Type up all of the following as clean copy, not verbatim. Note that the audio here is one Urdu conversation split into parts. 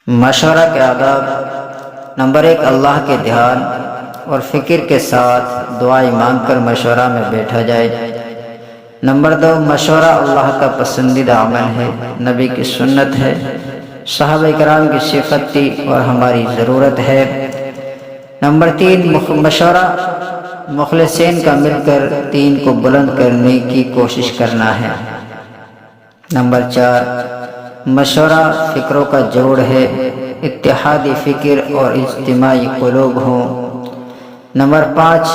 مشورہ کے آداب: نمبر 1، اللہ کے دھیان اور فکر کے ساتھ دعائیں مانگ کر مشورہ میں بیٹھا جائے۔ نمبر 2، مشورہ اللہ کا پسندیدہ عمل ہے، نبی کی سنت ہے، صحابہ کرام کی صفت تھی اور ہماری ضرورت ہے۔ نمبر 3، مشورہ مخلصین کا مل کر دین کو بلند کرنے کی کوشش کرنا ہے۔ نمبر 4، مشورہ فکروں کا جوڑ ہے، اتحادی فکر اور اجتماعی قلوب ہوں۔ نمبر 5،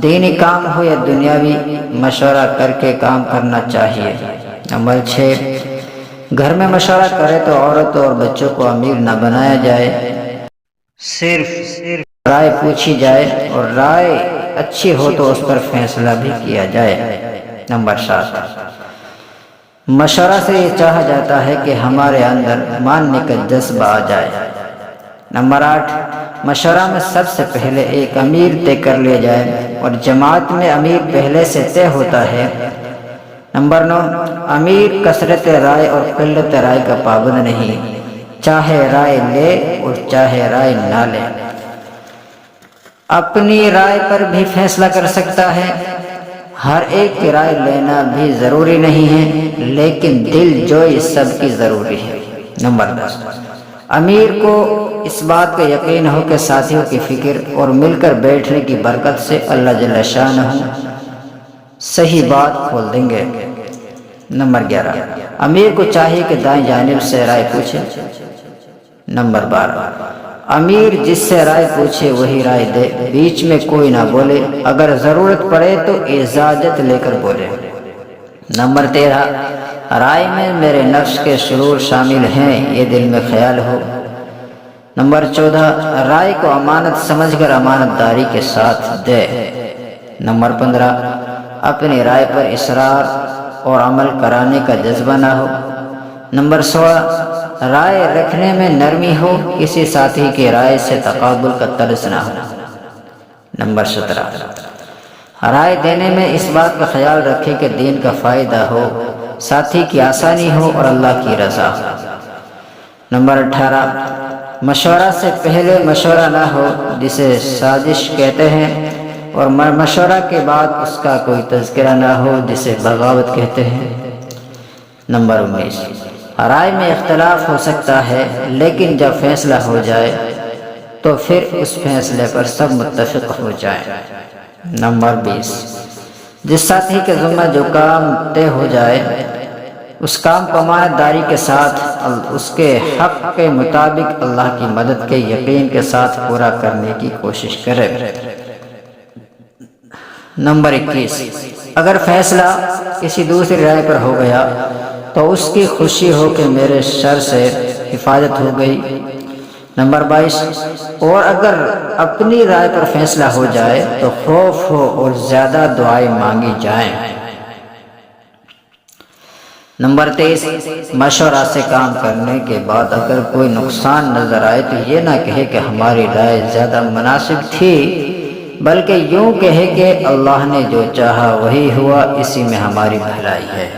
دینی کام ہو یا دنیاوی، مشورہ کر کے کام کرنا چاہیے۔ نمبر 6، گھر میں مشورہ کرے تو عورتوں اور بچوں کو امیر نہ بنایا جائے، صرف رائے پوچھی جائے اور رائے اچھی ہو تو اس پر فیصلہ بھی کیا جائے۔ نمبر 7، مشورہ سے یہ چاہا جاتا ہے کہ ہمارے اندر ماننے کا جذبہ آ جائے۔ نمبر 8، مشورہ میں سب سے پہلے ایک امیر طے کر لیا جائے اور جماعت میں امیر پہلے سے طے ہوتا ہے۔ نمبر 9، امیر کثرت رائے اور قلت رائے کا پابند نہیں، چاہے رائے لے اور چاہے رائے نہ لے، اپنی رائے پر بھی فیصلہ کر سکتا ہے۔ ہر ایک کی رائے لینا بھی ضروری نہیں ہے، لیکن دل جوئی سب کی ضروری ہے۔ نمبر 10، امیر کو اس بات کا یقین ہو کہ ساتھیوں کی فکر اور مل کر بیٹھنے کی برکت سے اللہ جل شانہ صحیح بات کھول دیں گے۔ نمبر 11، امیر کو چاہیے کہ دائیں جانب سے رائے پوچھے۔ نمبر 12، امیر جس سے رائے پوچھے وہی رائے دے، بیچ میں کوئی نہ بولے، اگر ضرورت پڑے تو اجازت لے کر بولے۔ نمبر 13، رائے میں میرے نفس کے شرور شامل ہیں، یہ دل میں خیال ہو۔ نمبر 14، رائے کو امانت سمجھ کر امانت داری کے ساتھ دے۔ نمبر 15، اپنی رائے پر اصرار اور عمل کرانے کا جذبہ نہ ہو۔ نمبر 16، رائے رکھنے میں نرمی ہو، کسی ساتھی کی رائے سے تقابل کا طرز نہ ہو۔ نمبر 17، رائے دینے میں اس بات کا خیال رکھے کہ دین کا فائدہ ہو، ساتھی کی آسانی ہو اور اللہ کی رضا ہو۔ نمبر 18، مشورہ سے پہلے مشورہ نہ ہو، جسے سازش کہتے ہیں، اور مشورہ کے بعد اس کا کوئی تذکرہ نہ ہو، جسے بغاوت کہتے ہیں۔ نمبر 19، رائے میں اختلاف ہو سکتا ہے، لیکن جب فیصلہ ہو جائے تو پھر اس فیصلے پر سب متفق ہو جائیں۔ نمبر 20، جس ساتھی کے ذمہ جو کام طے ہو جائے اس کام کو امانت داری کے ساتھ اس کے حق کے مطابق اللہ کی مدد کے یقین کے ساتھ پورا کرنے کی کوشش کرے۔ نمبر 21، اگر فیصلہ کسی دوسری رائے پر ہو گیا تو اس کی خوشی ہو کہ میرے شر سے حفاظت ہو گئی۔ نمبر 22، اور اگر اپنی رائے پر فیصلہ ہو جائے تو خوف ہو اور زیادہ دعائیں مانگی جائیں۔ نمبر 23، مشورہ سے کام کرنے کے بعد اگر کوئی نقصان نظر آئے تو یہ نہ کہے کہ ہماری رائے زیادہ مناسب تھی، بلکہ یوں کہے کہ اللہ نے جو چاہا وہی ہوا، اسی میں ہماری بھلائی ہے۔